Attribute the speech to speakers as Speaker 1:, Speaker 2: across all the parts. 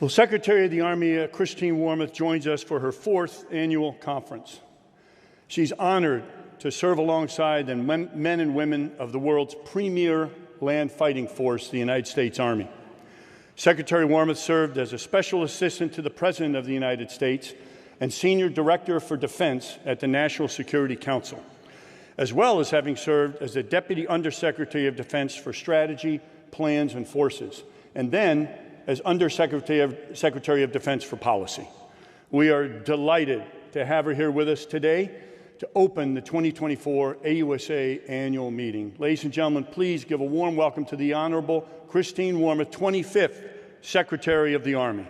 Speaker 1: Well, Secretary of the Army Christine Wormuth joins us for her 4th annual conference. She's honored to serve alongside the men and women of the world's premier land fighting force, the United States Army. Secretary Wormuth served as a special assistant to the President of the United States and Senior Director for Defense at the National Security Council, as well as having served as the Deputy Undersecretary of Defense for Strategy, Plans, and Forces, and then as Undersecretary of Defense for Policy. We are delighted to have her here with us today to open the 2024 AUSA annual meeting. Ladies and gentlemen, please give a warm welcome to the Honorable Christine Wormuth, 25th Secretary of the Army.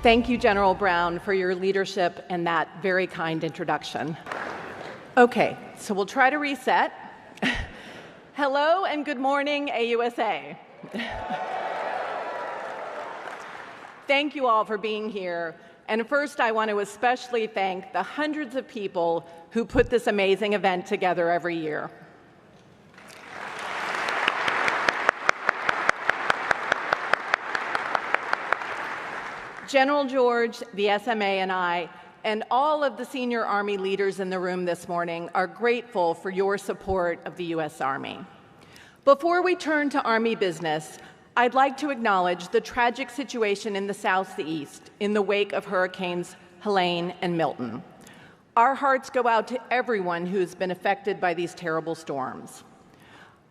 Speaker 2: Thank you, General Brown, for your leadership and that very kind introduction. Okay, so we'll try to reset. Hello and good morning, AUSA. Thank you all for being here. And first, I want to especially thank the hundreds of people who put this amazing event together every year. General George, the SMA, and I, and all of the senior Army leaders in the room this morning are grateful for your support of the U.S. Army. Before we turn to Army business, I'd like to acknowledge the tragic situation in the Southeast in the wake of Hurricanes Helene and Milton. Our hearts go out to everyone who has been affected by these terrible storms.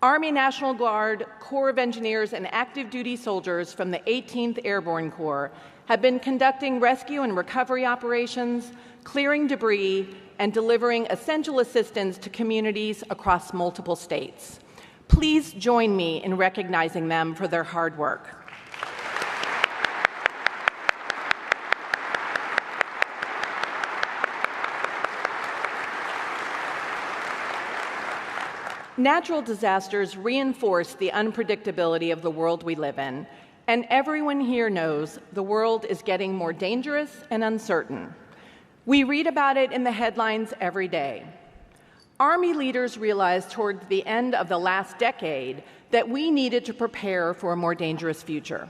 Speaker 2: Army National Guard, Corps of Engineers, and active duty soldiers from the 18th Airborne Corps have been conducting rescue and recovery operations, clearing debris, and delivering essential assistance to communities across multiple states. Please join me in recognizing them for their hard work. Natural disasters reinforce the unpredictability of the world we live in, and everyone here knows the world is getting more dangerous and uncertain. We read about it in the headlines every day. Army leaders realized toward the end of the last decade that we needed to prepare for a more dangerous future.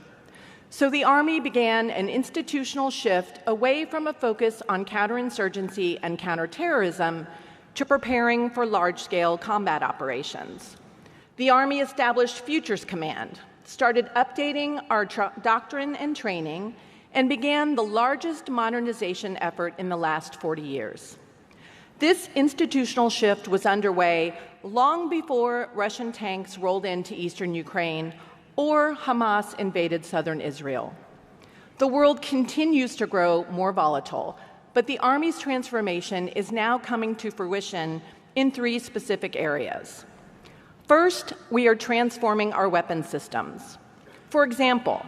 Speaker 2: So the Army began an institutional shift away from a focus on counterinsurgency and counterterrorism to preparing for large-scale combat operations. The Army established Futures Command, started updating our doctrine and training, and began the largest modernization effort in the last 40 years. This institutional shift was underway long before Russian tanks rolled into eastern Ukraine or Hamas invaded southern Israel. The world continues to grow more volatile, but the Army's transformation is now coming to fruition in 3 specific areas. First, we are transforming our weapons systems. For example,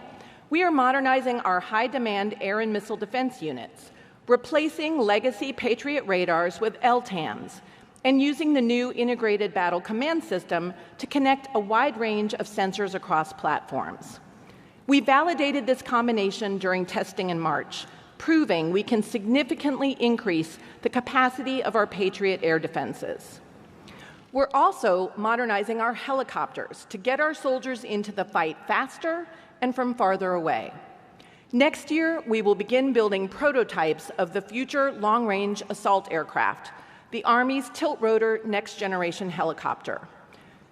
Speaker 2: we are modernizing our high-demand air and missile defense units, replacing legacy Patriot radars with LTAMDS, and using the new Integrated Battle Command System to connect a wide range of sensors across platforms. We validated this combination during testing in March, proving we can significantly increase the capacity of our Patriot air defenses. We're also modernizing our helicopters to get our soldiers into the fight faster and from farther away. Next year, we will begin building prototypes of the future long-range assault aircraft, the Army's tilt-rotor next-generation helicopter.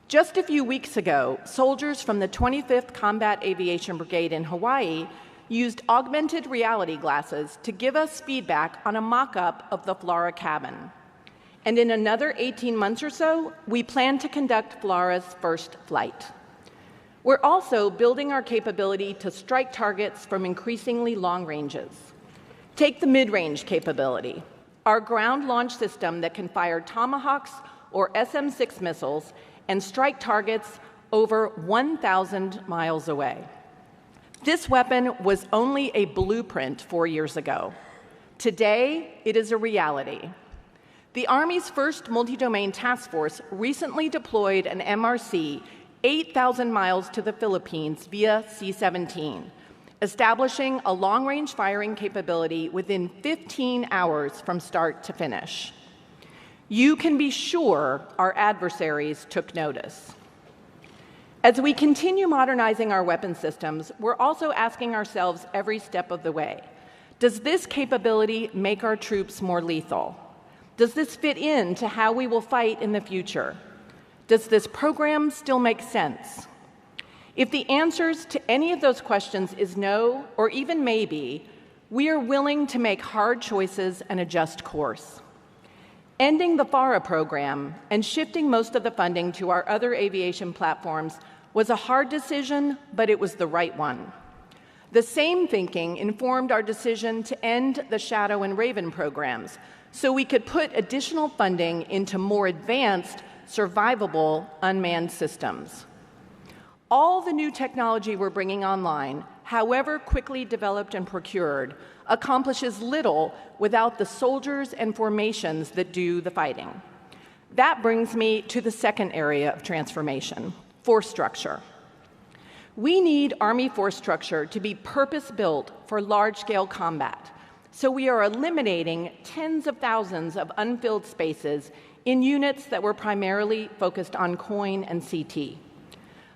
Speaker 2: Just a few weeks ago, soldiers from the 25th Combat Aviation Brigade in Hawaii used augmented reality glasses to give us feedback on a mock-up of the FLRAA cabin. And in another 18 months or so, we plan to conduct FLRAA's first flight. We're also building our capability to strike targets from increasingly long ranges. Take the mid-range capability, our ground launch system that can fire Tomahawks or SM-6 missiles and strike targets over 1,000 miles away. This weapon was only a blueprint 4 years ago. Today, it is a reality. The Army's first multi-domain task force recently deployed an MRC 8,000 miles to the Philippines via C-17, establishing a long-range firing capability within 15 hours from start to finish. You can be sure our adversaries took notice. As we continue modernizing our weapon systems, we're also asking ourselves every step of the way, does this capability make our troops more lethal? Does this fit into how we will fight in the future? Does this program still make sense? If the answers to any of those questions is no, or even maybe, we are willing to make hard choices and adjust course. Ending the FARA program and shifting most of the funding to our other aviation platforms was a hard decision, but it was the right one. The same thinking informed our decision to end the Shadow and Raven programs, so we could put additional funding into more advanced, survivable, unmanned systems. All the new technology we're bringing online, however quickly developed and procured, accomplishes little without the soldiers and formations that do the fighting. That brings me to the second area of transformation, force structure. We need Army force structure to be purpose-built for large-scale combat, so we are eliminating tens of thousands of unfilled spaces in units that were primarily focused on COIN and CT.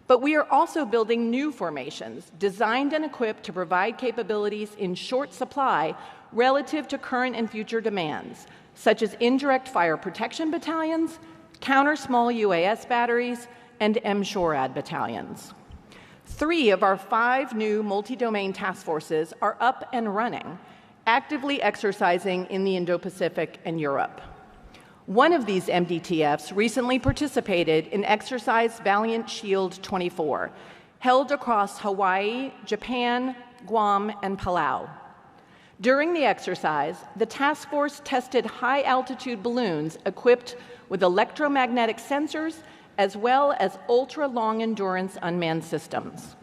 Speaker 2: But we are also building new formations designed and equipped to provide capabilities in short supply relative to current and future demands, such as indirect fire protection battalions, counter-small UAS batteries, and MSHORAD battalions. 3 of our 5 new multi-domain task forces are up and running, actively exercising in the Indo-Pacific and Europe. One of these MDTFs recently participated in Exercise Valiant Shield 24, held across Hawaii, Japan, Guam, and Palau. During the exercise, the task force tested high-altitude balloons equipped with electromagnetic sensors as well as ultra-long-endurance unmanned systems.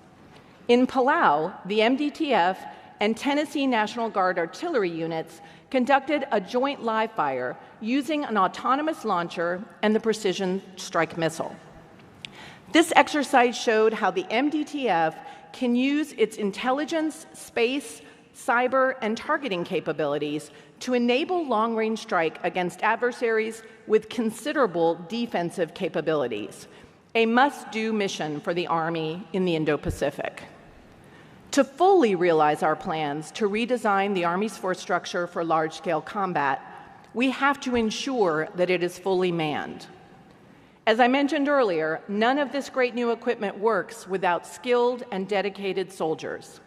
Speaker 2: In Palau, the MDTF and Tennessee National Guard artillery units conducted a joint live fire using an autonomous launcher and the precision strike missile. This exercise showed how the MDTF can use its intelligence, space, cyber, and targeting capabilities to enable long-range strike against adversaries with considerable defensive capabilities, a must-do mission for the Army in the Indo-Pacific. To fully realize our plans to redesign the Army's force structure for large-scale combat, we have to ensure that it is fully manned. As I mentioned earlier, none of this great new equipment works without skilled and dedicated soldiers.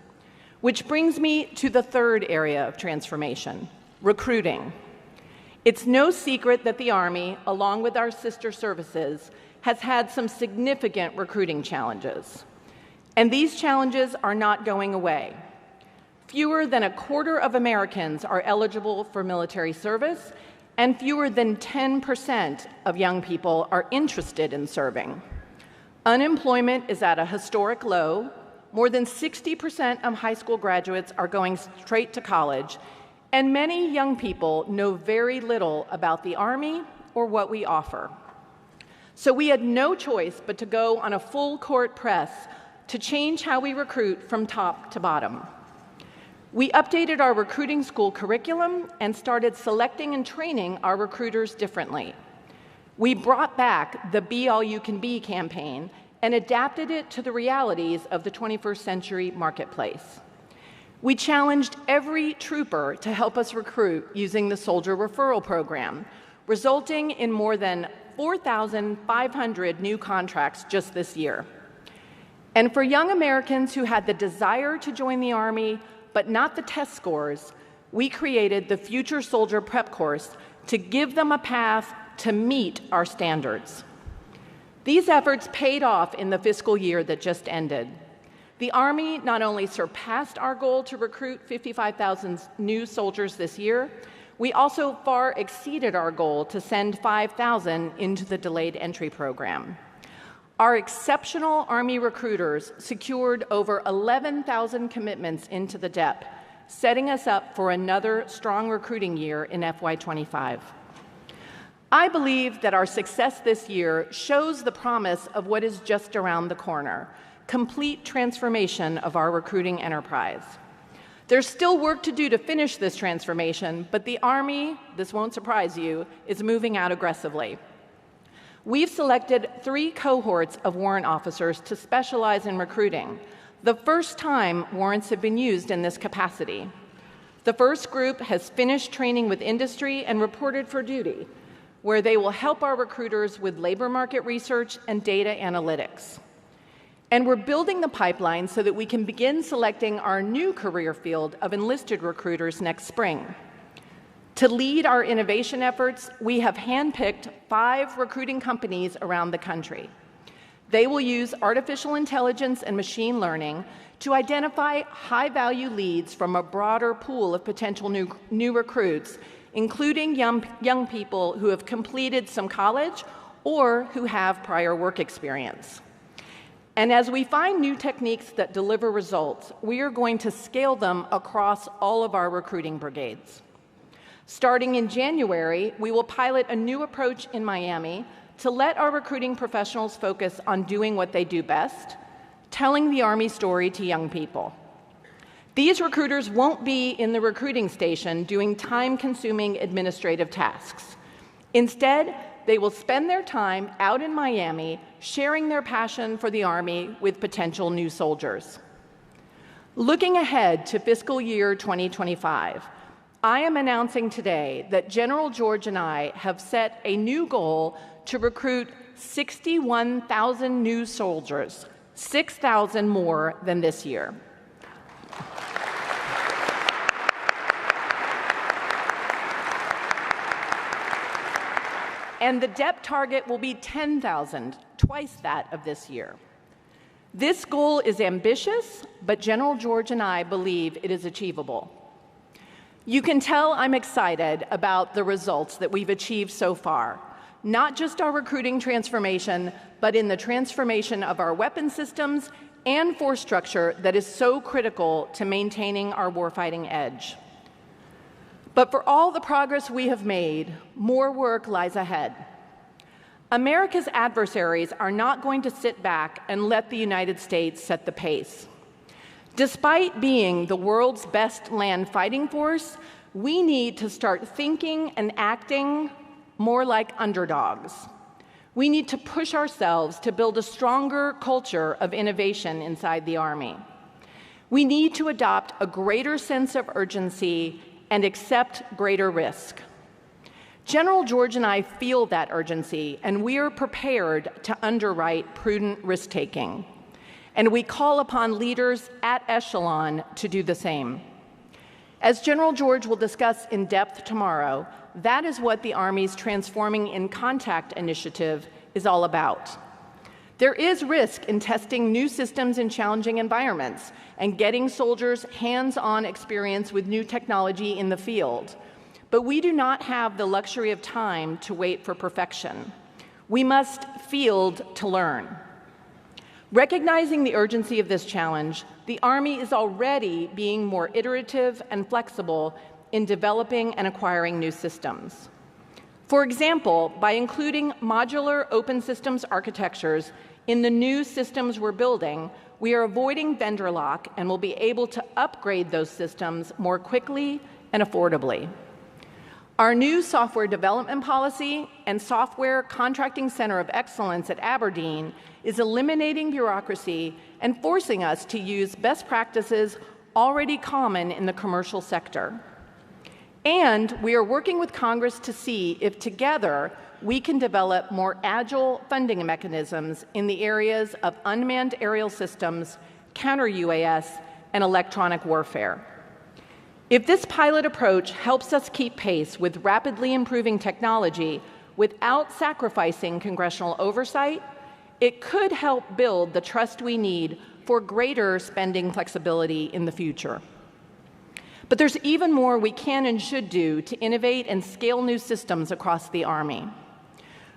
Speaker 2: Which brings me to the third area of transformation, recruiting. It's no secret that the Army, along with our sister services, has had some significant recruiting challenges. And these challenges are not going away. Fewer than a quarter of Americans are eligible for military service, and fewer than 10% of young people are interested in serving. Unemployment is at a historic low. More than 60% of high school graduates are going straight to college, and many young people know very little about the Army or what we offer. So we had no choice but to go on a full-court press to change how we recruit from top to bottom. We updated our recruiting school curriculum and started selecting and training our recruiters differently. We brought back the Be All You Can Be campaign and adapted it to the realities of the 21st century marketplace. We challenged every trooper to help us recruit using the Soldier Referral Program, resulting in more than 4,500 new contracts just this year. And for young Americans who had the desire to join the Army, but not the test scores, we created the Future Soldier Prep Course to give them a path to meet our standards. These efforts paid off in the fiscal year that just ended. The Army not only surpassed our goal to recruit 55,000 new soldiers this year, we also far exceeded our goal to send 5,000 into the delayed entry program. Our exceptional Army recruiters secured over 11,000 commitments into the DEP, setting us up for another strong recruiting year in FY25. I believe that our success this year shows the promise of what is just around the corner, complete transformation of our recruiting enterprise. There's still work to do to finish this transformation, but the Army, this won't surprise you, is moving out aggressively. We've selected 3 cohorts of warrant officers to specialize in recruiting, the first time warrants have been used in this capacity. The first group has finished training with industry and reported for duty, where they will help our recruiters with labor market research and data analytics. And we're building the pipeline so that we can begin selecting our new career field of enlisted recruiters next spring. To lead our innovation efforts, we have handpicked 5 recruiting companies around the country. They will use artificial intelligence and machine learning to identify high-value leads from a broader pool of potential new recruits, including young people who have completed some college or who have prior work experience. And as we find new techniques that deliver results, we are going to scale them across all of our recruiting brigades. Starting in January, we will pilot a new approach in Miami to let our recruiting professionals focus on doing what they do best, telling the Army story to young people. These recruiters won't be in the recruiting station doing time-consuming administrative tasks. Instead, they will spend their time out in Miami sharing their passion for the Army with potential new soldiers. Looking ahead to fiscal year 2025, I am announcing today that General George and I have set a new goal to recruit 61,000 new soldiers, 6,000 more than this year. And the DEP target will be 10,000, twice that of this year. This goal is ambitious, but General George and I believe it is achievable. You can tell I'm excited about the results that we've achieved so far, not just our recruiting transformation, but in the transformation of our weapon systems and force structure that is so critical to maintaining our warfighting edge. But for all the progress we have made, more work lies ahead. America's adversaries are not going to sit back and let the United States set the pace. Despite being the world's best land fighting force, we need to start thinking and acting more like underdogs. We need to push ourselves to build a stronger culture of innovation inside the Army. We need to adopt a greater sense of urgency and accept greater risk. General George and I feel that urgency, and we are prepared to underwrite prudent risk-taking. And we call upon leaders at echelon to do the same. As General George will discuss in depth tomorrow, that is what the Army's Transforming in Contact initiative is all about. There is risk in testing new systems in challenging environments and getting soldiers hands-on experience with new technology in the field. But we do not have the luxury of time to wait for perfection. We must field to learn. Recognizing the urgency of this challenge, the Army is already being more iterative and flexible in developing and acquiring new systems. For example, by including modular open systems architectures in the new systems we're building, we are avoiding vendor lock and will be able to upgrade those systems more quickly and affordably. Our new software development policy and software contracting center of excellence at Aberdeen is eliminating bureaucracy and forcing us to use best practices already common in the commercial sector. And we are working with Congress to see if together we can develop more agile funding mechanisms in the areas of unmanned aerial systems, counter-UAS, and electronic warfare. If this pilot approach helps us keep pace with rapidly improving technology without sacrificing congressional oversight, it could help build the trust we need for greater spending flexibility in the future. But there's even more we can and should do to innovate and scale new systems across the Army.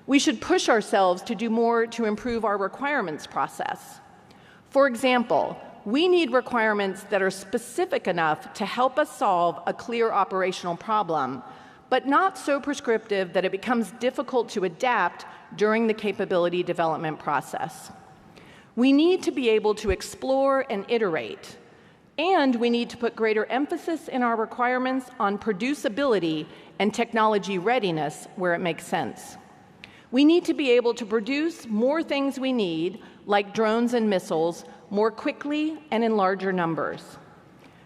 Speaker 2: We should push ourselves to do more to improve our requirements process. For example, we need requirements that are specific enough to help us solve a clear operational problem, but not so prescriptive that it becomes difficult to adapt during the capability development process. We need to be able to explore and iterate, and we need to put greater emphasis in our requirements on producibility and technology readiness where it makes sense. We need to be able to produce more things we need, like drones and missiles, more quickly and in larger numbers.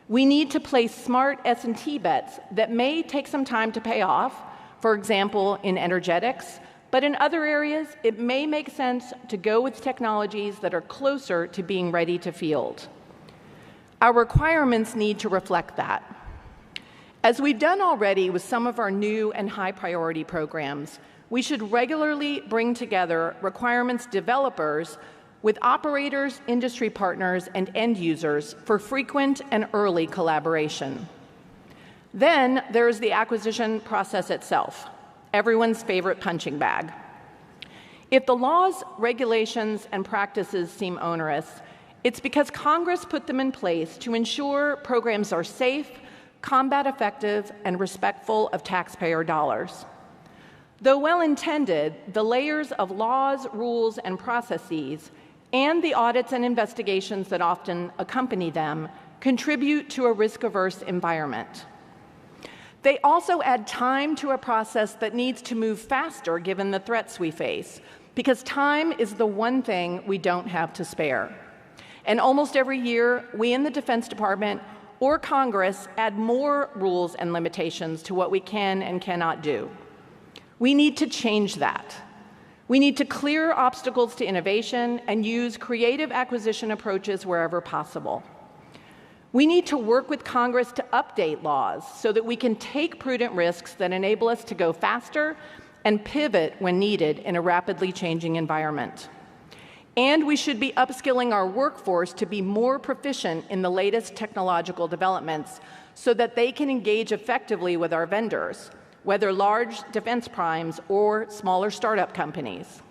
Speaker 2: We need to place smart S&T bets that may take some time to pay off, for example, in energetics, but in other areas, it may make sense to go with technologies that are closer to being ready to field. Our requirements need to reflect that. As we've done already with some of our new and high-priority programs, we should regularly bring together requirements developers with operators, industry partners, and end users for frequent and early collaboration. Then there's the acquisition process itself, everyone's favorite punching bag. If the laws, regulations, and practices seem onerous, it's because Congress put them in place to ensure programs are safe, combat effective, and respectful of taxpayer dollars. Though well-intended, the layers of laws, rules, and processes, and the audits and investigations that often accompany them, contribute to a risk-averse environment. They also add time to a process that needs to move faster given the threats we face, because time is the one thing we don't have to spare. And almost every year, we in the Defense Department or Congress add more rules and limitations to what we can and cannot do. We need to change that. We need to clear obstacles to innovation and use creative acquisition approaches wherever possible. We need to work with Congress to update laws so that we can take prudent risks that enable us to go faster and pivot when needed in a rapidly changing environment. And we should be upskilling our workforce to be more proficient in the latest technological developments so that they can engage effectively with our vendors, whether large defense primes or smaller startup companies.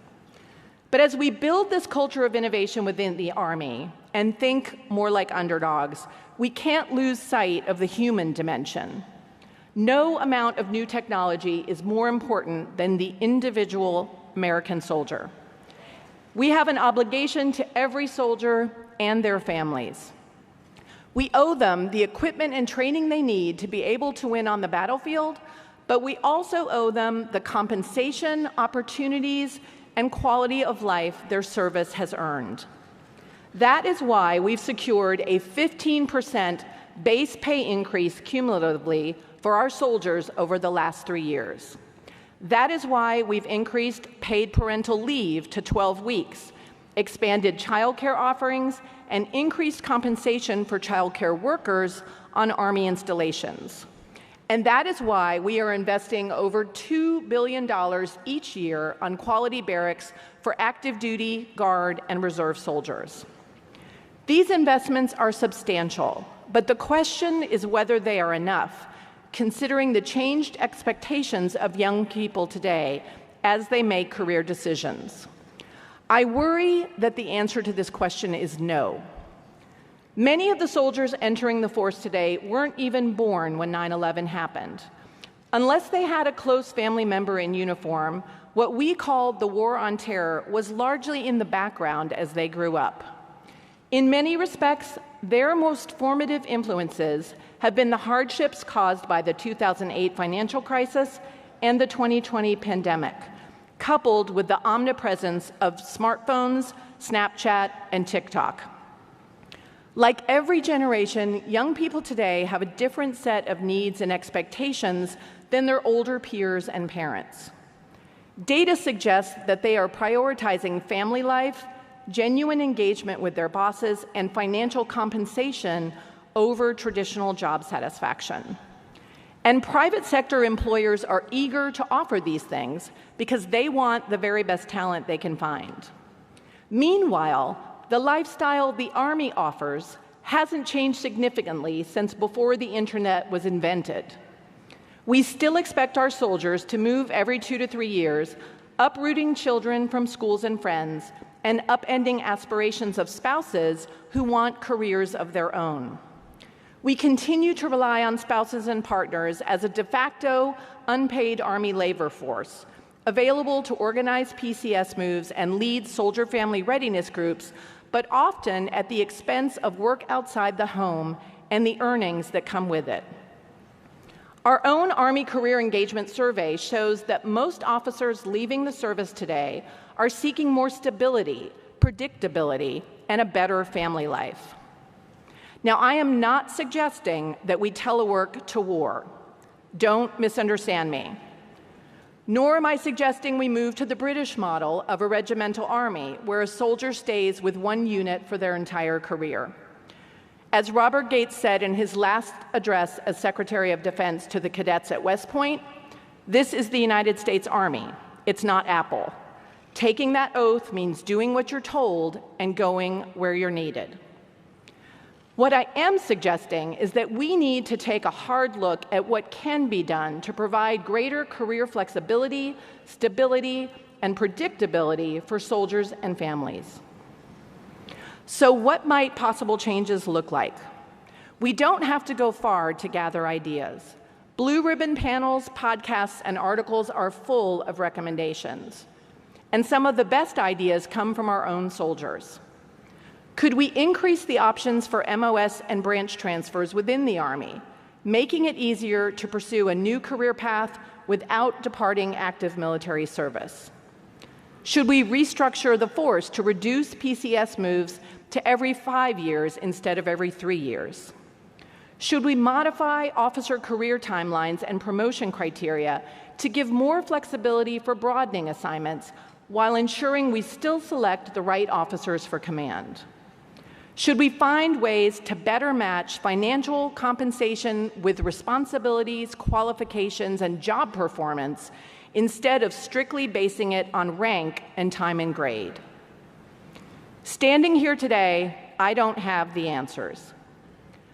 Speaker 2: But as we build this culture of innovation within the Army and think more like underdogs, we can't lose sight of the human dimension. No amount of new technology is more important than the individual American soldier. We have an obligation to every soldier and their families. We owe them the equipment and training they need to be able to win on the battlefield, but we also owe them the compensation, opportunities, and quality of life their service has earned. That is why we've secured a 15% base pay increase cumulatively for our soldiers over the last 3 years. That is why we've increased paid parental leave to 12 weeks, expanded childcare offerings, and increased compensation for childcare workers on Army installations. And that is why we are investing over $2 billion each year on quality barracks for active duty, Guard, and Reserve soldiers. These investments are substantial, but the question is whether they are enough, considering the changed expectations of young people today as they make career decisions. I worry that the answer to this question is no. Many of the soldiers entering the force today weren't even born when 9/11 happened. Unless they had a close family member in uniform, what we called the War on Terror was largely in the background as they grew up. In many respects, their most formative influences have been the hardships caused by the 2008 financial crisis and the 2020 pandemic, coupled with the omnipresence of smartphones, Snapchat, and TikTok. Like every generation, young people today have a different set of needs and expectations than their older peers and parents. Data suggests that they are prioritizing family life, genuine engagement with their bosses, and financial compensation over traditional job satisfaction. And private sector employers are eager to offer these things because they want the very best talent they can find. Meanwhile, the lifestyle the Army offers hasn't changed significantly since before the internet was invented. We still expect our soldiers to move every 2 to 3 years, uprooting children from schools and friends, and upending aspirations of spouses who want careers of their own. We continue to rely on spouses and partners as a de facto unpaid Army labor force, available to organize PCS moves and lead soldier family readiness groups, but often at the expense of work outside the home and the earnings that come with it. Our own Army Career Engagement Survey shows that most officers leaving the service today are seeking more stability, predictability, and a better family life. Now, I am not suggesting that we telework to war. Don't misunderstand me. Nor am I suggesting we move to the British model of a regimental army, where a soldier stays with one unit for their entire career. As Robert Gates said in his last address as Secretary of Defense to the cadets at West Point, this is the United States Army. It's not Apple. Taking that oath means doing what you're told and going where you're needed. What I am suggesting is that we need to take a hard look at what can be done to provide greater career flexibility, stability, and predictability for soldiers and families. So what might possible changes look like? We don't have to go far to gather ideas. Blue ribbon panels, podcasts, and articles are full of recommendations. And some of the best ideas come from our own soldiers. Could we increase the options for MOS and branch transfers within the Army, making it easier to pursue a new career path without departing active military service? Should we restructure the force to reduce PCS moves to every 5 years instead of every 3 years? Should we modify officer career timelines and promotion criteria to give more flexibility for broadening assignments while ensuring we still select the right officers for command? Should we find ways to better match financial compensation with responsibilities, qualifications, and job performance instead of strictly basing it on rank and time and grade? Standing here today, I don't have the answers.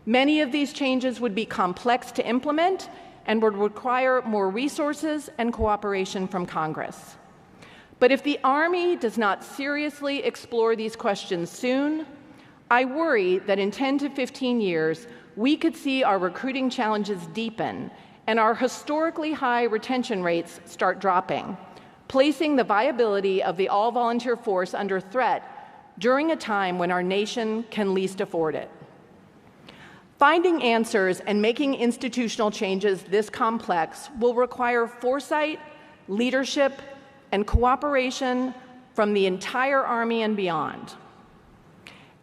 Speaker 2: Many of these changes would be complex to implement and would require more resources and cooperation from Congress. But if the Army does not seriously explore these questions soon, I worry that in 10 to 15 years, we could see our recruiting challenges deepen and our historically high retention rates start dropping, placing the viability of the all-volunteer force under threat during a time when our nation can least afford it. Finding answers and making institutional changes this complex will require foresight, leadership, and cooperation from the entire Army and beyond.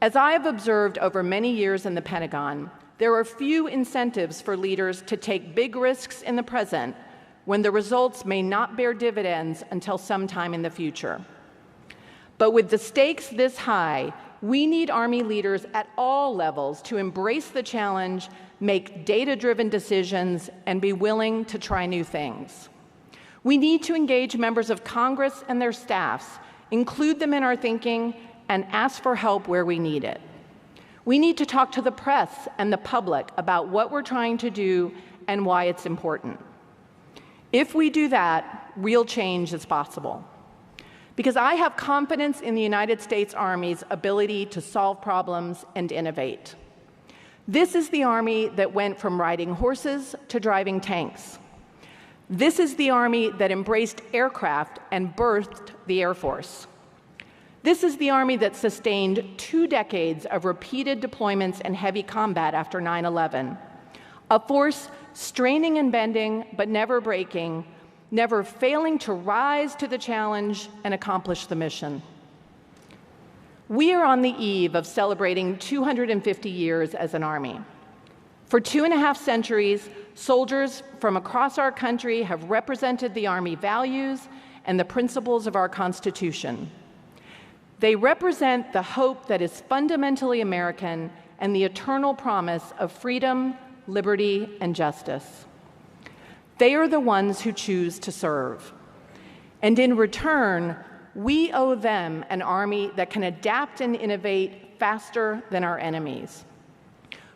Speaker 2: As I have observed over many years in the Pentagon, there are few incentives for leaders to take big risks in the present when the results may not bear dividends until sometime in the future. But with the stakes this high, we need Army leaders at all levels to embrace the challenge, make data-driven decisions, and be willing to try new things. We need to engage members of Congress and their staffs, include them in our thinking, and ask for help where we need it. We need to talk to the press and the public about what we're trying to do and why it's important. If we do that, real change is possible. Because I have confidence in the United States Army's ability to solve problems and innovate. This is the Army that went from riding horses to driving tanks. This is the Army that embraced aircraft and birthed the Air Force. This is the Army that sustained 2 decades of repeated deployments and heavy combat after 9/11. A force straining and bending, but never breaking, never failing to rise to the challenge and accomplish the mission. We are on the eve of celebrating 250 years as an Army. For 2.5 centuries, soldiers from across our country have represented the Army values and the principles of our Constitution. They represent the hope that is fundamentally American and the eternal promise of freedom, liberty, and justice. They are the ones who choose to serve. And in return, we owe them an Army that can adapt and innovate faster than our enemies.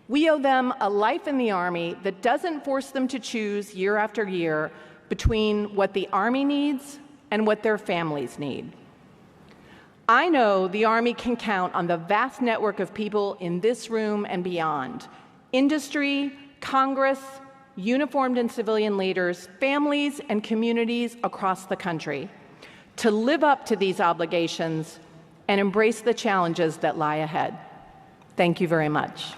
Speaker 2: We owe them a life in the Army that doesn't force them to choose year after year between what the Army needs and what their families need. I know the Army can count on the vast network of people in this room and beyond, industry, Congress, uniformed and civilian leaders, families, and communities across the country, to live up to these obligations and embrace the challenges that lie ahead. Thank you very much.